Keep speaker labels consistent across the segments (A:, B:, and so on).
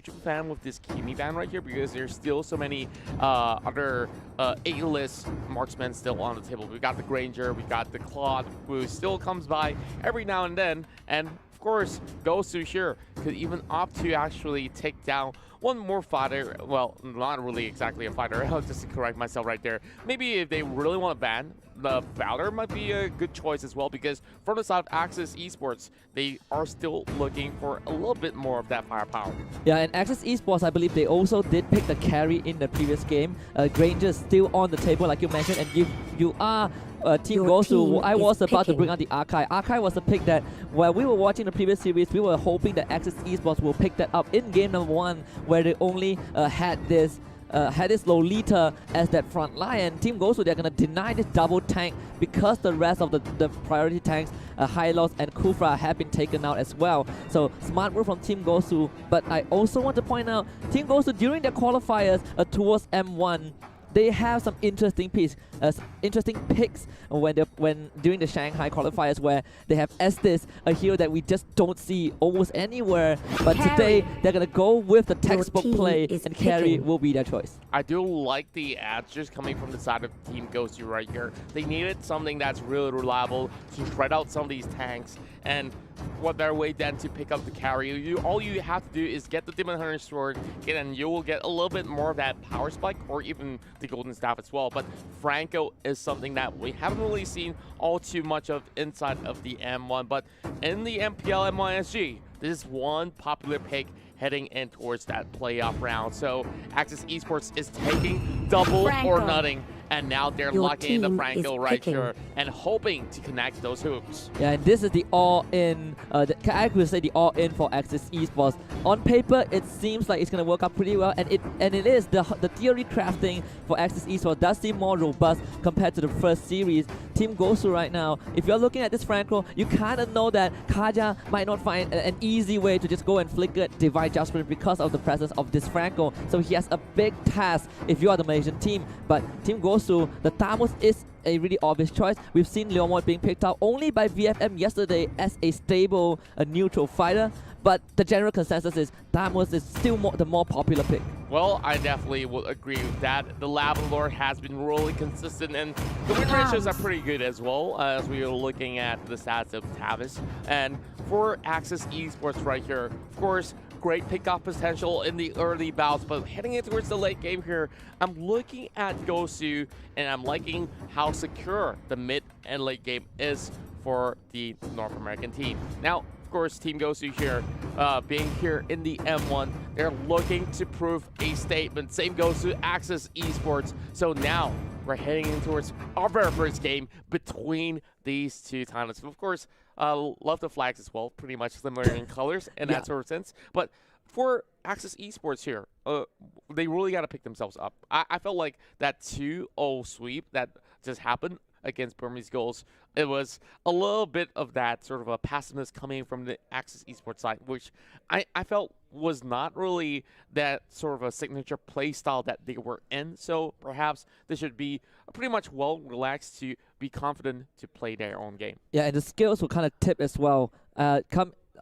A: huge fan with this Kimi ban right here because there's still so many other A-list marksmen still on the table. We got the Granger, we got the Claude, who still comes by every now and then, and of course, Gosu here could even opt to actually take down one more fighter. Well, not really exactly a fighter. I'll just correct myself right there. Maybe if they really want to ban, the Valor might be a good choice as well, because from the side of Axis Esports, they are still looking for a little bit more of that firepower.
B: Yeah, and Axis Esports, I believe they also did pick the carry in the previous game. Granger still on the table, like you mentioned, and if you are Team Gosu, I was about to bring out the Archive. Archive was a pick that, while we were watching the previous series, we were hoping that Axis Esports will pick that up in game number 1, where they only had this Lolita as that front line. Team Gosu, they're gonna deny this double tank because the rest of the priority tanks, Hylos and Kufra, have been taken out as well. So smart move from Team Gosu. But I also want to point out, Team Gosu during their qualifiers towards M1, they have some interesting picks when during the Shanghai qualifiers, where they have Estes, a hero that we just don't see almost anywhere. But today they're gonna go with the textbook play, and carry will be their choice.
A: I do like the ads just coming from the side of Team Gosu right here. They needed something that's really reliable to shred out some of these tanks, and what better way than to pick up the carry. All you have to do is get the Demon Hunter Sword, and you will get a little bit more of that power spike, or even the Golden Staff as well. But Franco is something that we haven't really seen all too much of inside of the M1, but in the MPL MYSG, this is one popular pick heading in towards that playoff round. So Axis Esports is taking double or nothing, and now they're locking in the Franco right here and hoping to connect those hoops.
B: Yeah, and this is the all-in, I could say the all-in for Axis Esports. On paper, it seems like it's going to work out pretty well, and it is. The theory crafting for Axis Esports does seem more robust compared to the first series. Team Gosu right now, if you're looking at this Franco, you kind of know that Kaja might not find an easy way to just go and flicker Divine Judgment because of the presence of this Franco. So he has a big task if you are the Malaysian team. But Team Gosu, the Thamus is a really obvious choice. We've seen Leomord being picked out only by VFM yesterday as a stable, neutral fighter. But the general consensus is Thamus is still the more popular pick.
A: Well, I definitely would agree with that. The Lava Lord has been really consistent, and the win ratios are pretty good as well, as we are looking at the stats of Tavis. And for Axis Esports right here, of course, great pickoff potential in the early bouts, but heading in towards the late game here, I'm looking at Gosu, and I'm liking how secure the mid and late game is for the North American team. Now, of course, Team Gosu here, being here in the M1, they're looking to prove a statement. Same goes to Axis Esports. So now we're heading in towards our very first game between these two titans. Of course, love the flags as well, pretty much similar in colors in that sort of sense. But for Axis Esports here, they really got to pick themselves up. I felt like that 2-0 sweep that just happened against Burmese Goals, it was a little bit of that sort of a passiveness coming from the Axis Esports side, which I felt was not really that sort of a signature play style that they were in. So perhaps they should be pretty much well relaxed to be confident to play their own game.
B: Yeah, and the skills will kind of tip as well.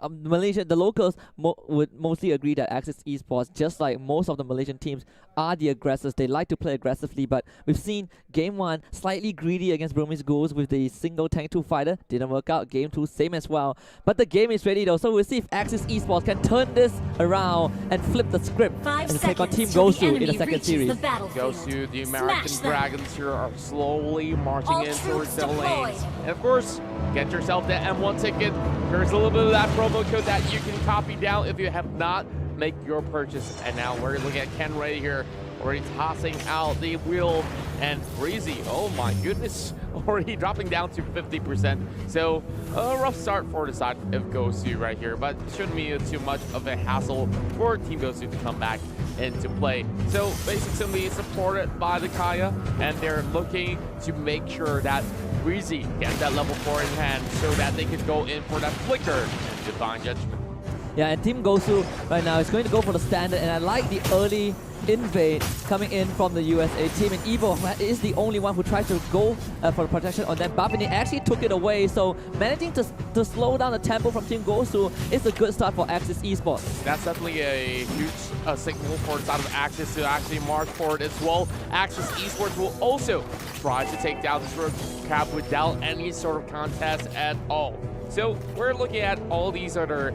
B: Malaysia, the locals would mostly agree that Axis Esports, just like most of the Malaysian teams, are the aggressors. They like to play aggressively, but we've seen Game 1 slightly greedy against Burmese Goals with the single tank 2 fighter. Didn't work out. Game 2, same as well. But the game is ready though, so we'll see if Axis Esports can turn this around and flip the script and take on Team Gosu in the second series.
A: Gosu, the American Dragons here, are slowly marching in towards the lanes. And of course, get yourself the M1 ticket. Here's a little bit of that promo code that you can copy down if you have not make your purchase. And now we're looking at Ken Ray here, already tossing out the wheel, and Breezy, oh my goodness, already dropping down to 50%. So a rough start for the side of Gosu right here, but shouldn't be too much of a hassle for Team Gosu to come back into play. So basically supported by the Kaya, and they're looking to make sure that Breezy gets that level 4 in hand so that they can go in for that flicker and Divine Judgment.
B: Yeah, and Team Gosu right now is going to go for the standard, and I like the early invade coming in from the USA team, and Evo is the only one who tried to go for the protection on that buff, and he actually took it away, so managing to slow down the tempo from Team Gosu is a good start for Axis Esports.
A: That's definitely a huge signal for the side of Axis to actually march forward as well. Axis Esports will also try to take down this sort of cap without any sort of contest at all. So we're looking at all these other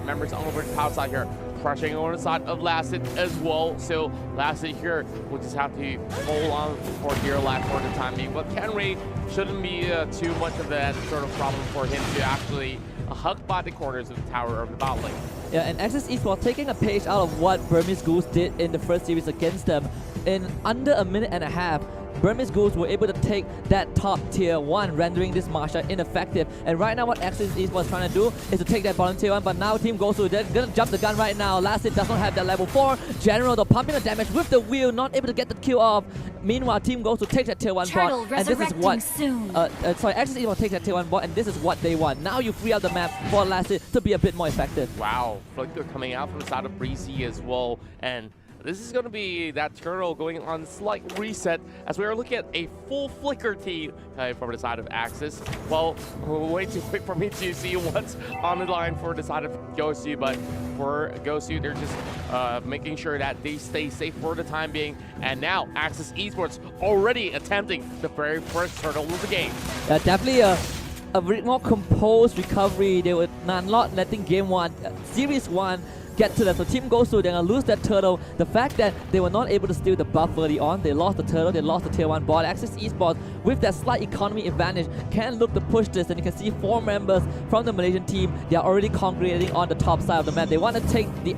A: members on over the top side here, pressuring over the side of Lasted as well. So Lasted here will just have to hold on for dear life for the time being. But Kenray shouldn't be too much of that sort of problem for him to actually hug by the corners of the tower of the bot lane.
B: Yeah, and Axis Esports taking a page out of what Burmese Goose did in the first series against them. In under a minute and a half, Burmese Goose were able to take that top tier 1, rendering this Marsha ineffective. And right now what Axis Esports trying to do is to take that bottom tier 1, but now Team Gosu, they're gonna jump the gun right now. Lasted does not have that level 4. General, though, pumping the damage with the wheel, not able to get the kill off. Meanwhile, Team Gosu takes that tier 1 bot, and this is what... Axis Esports takes that tier 1 bot, and this is what they want. Now you free up the map for Lasted to be a bit more effective.
A: Wow, Flicker coming out from the side of Breezy as well, and this is going to be that turtle going on slight reset as we are looking at a full Flicker team from the side of Axis. Well, way too quick for me to see what's on the line for the side of Gosu, but for Gosu, they're just making sure that they stay safe for the time being. And now Axis Esports already attempting the very first turtle of the game.
B: Definitely a bit more composed recovery. They were not letting game 1, series 1, get to them. So Team Gosu, they're gonna lose that turtle. The fact that they were not able to steal the buff early on, they lost the turtle, they lost the tier 1 bot. Axis Esports, with that slight economy advantage, can look to push this, and you can see 4 members from the Malaysian team, they are already congregating on the top side of the map. They want to take the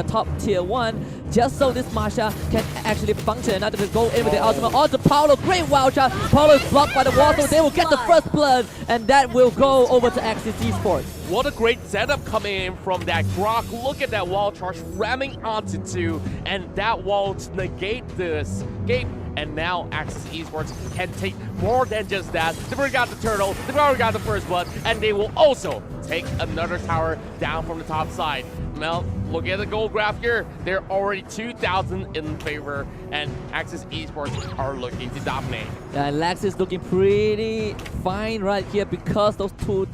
B: top tier 1 just so this Marsha can actually function, and not to go in with the ultimate onto Paulo. Great wild shot. Paulo is blocked by the wall, so they will get the first blood, and that will go over to Axis Esports.
A: What a great setup coming in from that Grok. Look at that wall charge ramming onto 2, and that wall to negate the escape. And now Axis Esports can take more than just that. They've already got the turtle, they've already got the first blood, and they will also take another tower down from the top side. Now, look at the goal graph here. They're already 2,000 in favor, and Axis Esports are looking to dominate.
B: Yeah, and Lax is looking pretty fine right here because those 2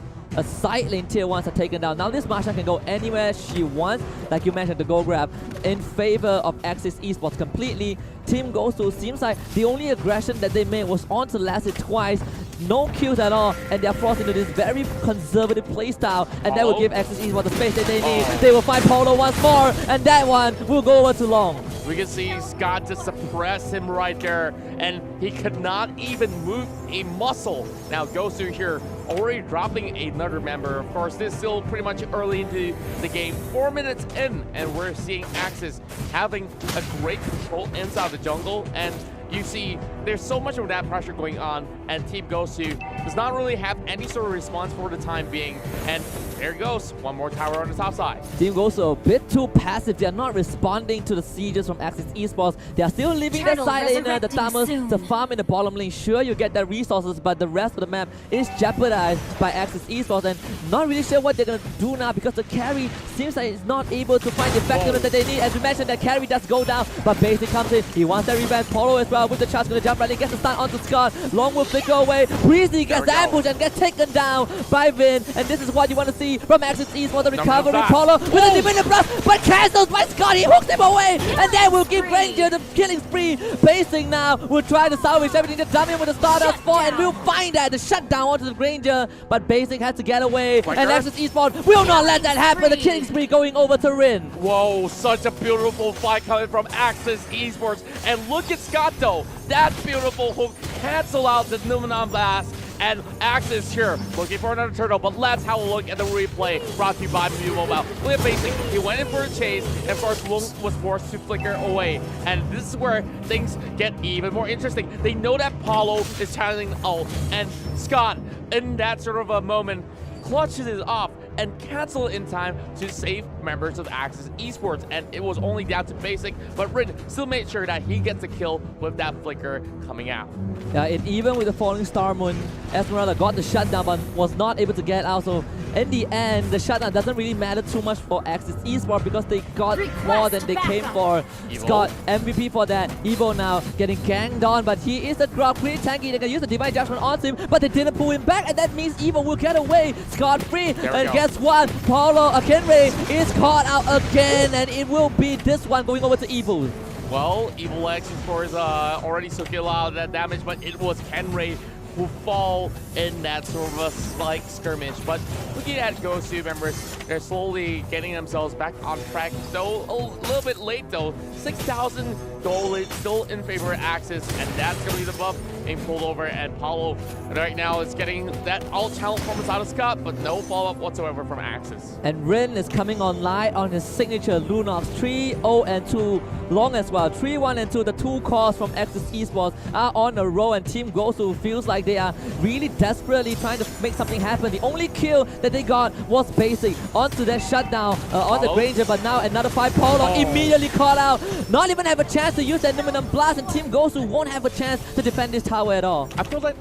B: side lane tier 1s are taken down. Now this Marsha can go anywhere she wants, like you mentioned, the goal grab in favor of Axis Esports completely. Team Gosu seems like the only aggression that they made was onto Lasted twice, no kills at all, and they're forced into this very conservative playstyle, and that will give Axis Esports the space that they need. They will find Polo once more, and that one will go over too long.
A: We can see Scott to suppress him right there, and he could not even move a muscle. Now Gosu here already dropping another member. Of course, this is still pretty much early into the game, 4 minutes in, and we're seeing Axis having a great control inside the jungle, and you see there's so much of that pressure going on, and Team Gosu does not really have any sort of response for the time being, and there it goes, one more tower on the top side.
B: Team Gosu a bit too passive. They're not responding to the sieges from Axis Esports. They are still leaving that side laner, the Thamus, to farm in the bottom lane. Sure, you get that resources, but the rest of the map is jeopardized by Axis Esports, and not really sure what they're going to do now because the carry seems like it's not able to find the effectiveness that they need. As we mentioned, that carry does go down, but Basic comes in. He wants that revenge. Polo as well with the charge, going to jump right in, gets the stun onto Scott. Long will flicker away. Breezy gets the ambush and gets taken down by Vin, and this is what you want to see from Axis Esports. The recovery, Polo with a divinity blast, but cancels by Scott. He hooks him away, and then will give Ranger the killing spree. Basic now will try to salvage everything, to dump him with the Stardust 4, and we'll find that the shutdown onto the Ranger, but Basic has to get away, and Axis Esports will not let that happen. The killing spree going over to Rin.
A: Whoa, such a beautiful fight coming from Axis Esports, and look at Scott though. That beautiful hook cancel out the Numenon Blast, and Axis here looking for another turtle, but let's have a look at the replay brought to you by Mlbb. Look at Basic, he went in for a chase, and of course Lung was forced to flicker away, and this is where things get even more interesting. They know that Paulo is channeling ult, and Scott, in that sort of a moment, clutches it off and cancel in time to save members of Axis Esports, and it was only down to Basic, but Rin still made sure that he gets a kill with that flicker coming out.
B: Yeah, and even with the falling Star Moon, Esmeralda got the shutdown but was not able to get out, so in the end, the shutdown doesn't really matter too much for Axis Esports because they got more than they came for. Scott MVP for that. Evo now getting ganged on, but he is the Grok, pretty tanky. They can use the Divine Judgment on him, but they didn't pull him back, and that means Evo will get away scot-free. And guess what? Paulo Akenre is caught out again, and it will be this one going over to Evo.
A: Well, Evil X, of course, already took a lot of that damage, but it was Kenray who fall in that sort of a slight skirmish. But looking at Gosu members, they're slowly getting themselves back on track. Though a little bit late though, 6,000 gold still in favor of Axis, and that's gonna be the buff being pulled over. And Paulo right now is getting that all talent performance out of Scott, but no follow-up whatsoever from Axis.
B: And Rin is coming online on his signature Lunox 3-0-2 long as well. 3-1-2, the two calls from Axis Esports are on a roll, and Team Gosu feels like they are really desperately trying to make something happen. The only kill that they got was basic onto that shutdown on the Granger, but now another 5 Paulo immediately caught out. Not even have a chance to use that Numinum Blast, and Team Gosu won't have a chance to defend this tower at all.
A: I feel like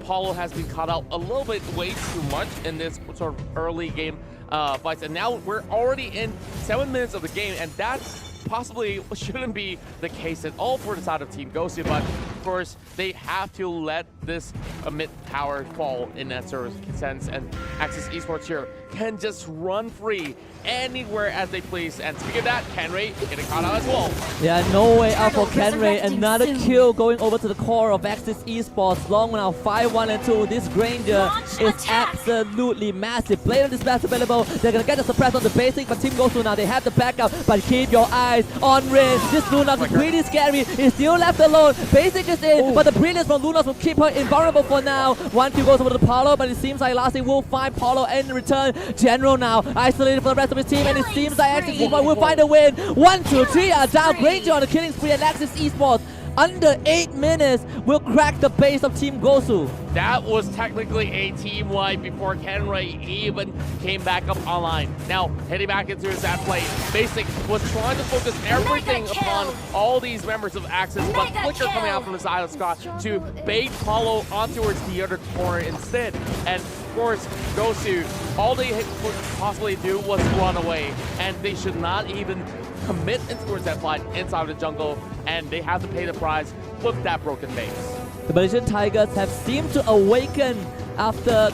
A: Paulo has been caught out a little bit way too much in this sort of early game fights, and now we're already in 7 minutes of the game, and that possibly shouldn't be the case at all for the side of Team Gosu, but of course they have to let this mid tower fall in that sort of sense, and Axis Esports here can just run free anywhere as they please. And speaking of that, Kenray getting caught out as well.
B: Yeah, no way out for Kenray. Another kill going over to the core of Axis Esports. Long now, 5-1-2. This Granger is absolutely massive. Blade of Dispatch available. They're gonna get the suppress on the basic, but Team Gosu now, they have the backup. But keep your eyes on Rin. This Lunox is pretty scary. He's still left alone. Basic is in, but the brilliance from Lunox will keep her invulnerable for now. One kill goes over to Paulo, but it seems like Lassie will find Paulo in return. General now isolated from the rest of his team, and it seems like Axis Esports will find a win. 1, 2, 3 are down. Granger on the killing spree, and Axis Esports under 8 minutes will crack the base of Team Gosu.
A: That was technically a team wipe before Kenray even came back up online. Now, heading back into his ad play, Basic was trying to focus everything upon all these members of Axis, but Flicker coming out from the side of Scott to bait Paulo on towards the other corner instead. And of course, Gosu, all they could possibly do was run away, and they should not even commit towards that fight inside the jungle, and they have to pay the price with that broken base.
B: The Malaysian Tigers have seemed to awaken after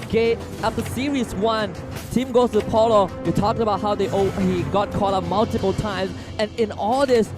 B: Series 1. Team goes to Paulo. We talked about how he got caught up multiple times, and in all these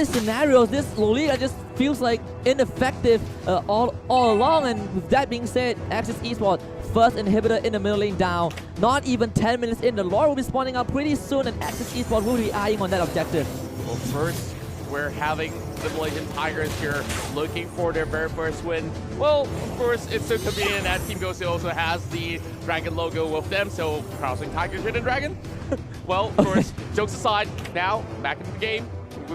B: scenarios, this Lolita just feels like ineffective all along. And with that being said, Axis Esports first inhibitor in the middle lane down. Not even 10 minutes in, the Lord will be spawning up pretty soon, and Axis Esports will be eyeing on that objective.
A: Well, first, we're having the Malaysian Tigers here looking for their very first win. Well, of course, it's so convenient that Team Gosu also has the Dragon logo with them, so crossing Tigers with a Dragon. Well, of course, jokes aside, now back into the game.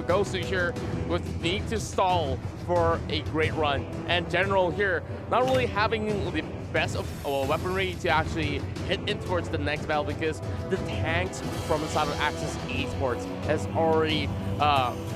A: Gosu here with need to stall for a great run, and General here not really having the best of weaponry to actually hit in towards the next battle, because the tanks from the side of Axis Esports has already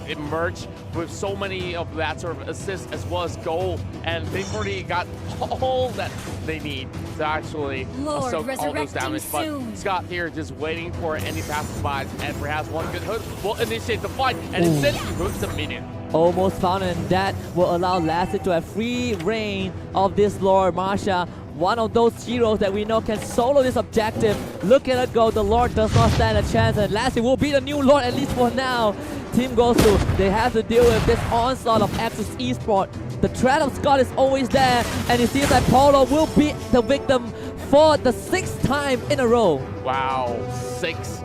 A: emerged with so many of that sort of assists as well as goal, and they've already got all that they need to actually soak all those damage. But Scott here just waiting for any passersby, and perhaps one good hook will initiate the fight, and instead he hooks the minion.
B: Almost found, and that will allow Lassie to have free reign of this Lord. Marsha, one of those heroes that we know can solo this objective. Look at her go. The Lord does not stand a chance, and Lassie will be the new Lord, at least for now. Team Gosu, they have to deal with this onslaught of Axis Esports. The threat of Scott is always there, and it seems like Paulo will be the victim for the 6th time in a row.
A: Wow, 6.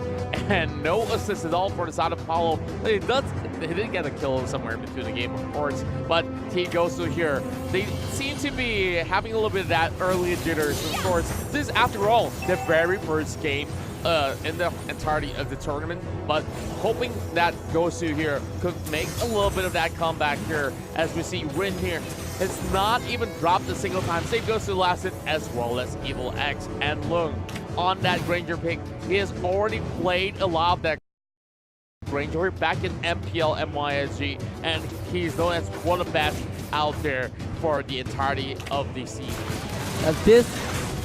A: And no assist at all for the side of Paulo. He did get a kill somewhere between the game, of course, but Team Gosu here, they seem to be having a little bit of that early jitters. Of course, this is, after all, the very first game in the entirety of the tournament, but hoping that Gosu here could make a little bit of that comeback here, as we see Rin here has not even dropped a single time. Same Gosu lasted, as well as Evil X and Lung on that Granger pick. He has already played a lot of that Granger back in MPL MYSG, and he's known as one of the best out there for the entirety of the season.
B: This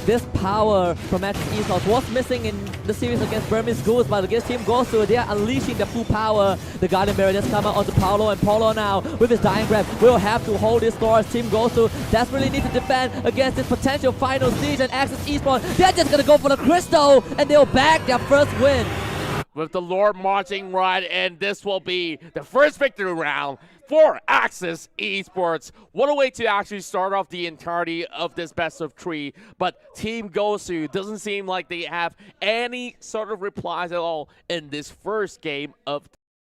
B: this power from Axis Esports was missing in the series against Burmese Goose, but against Team Gosu, they are unleashing the full power. The Guardian Barrier just come out onto Paulo, and Paulo now, with his Dying Grab, will have to hold this store as Team Gosu desperately need to defend against this potential final siege, and Axis Esports, they're just gonna go for the Crystal, and they'll bag their first win.
A: With the Lord marching right, and this will be the first victory round for Axis Esports. What a way to actually start off the entirety of this best of 3. But Team Gosu doesn't seem like they have any sort of replies at all in this first game of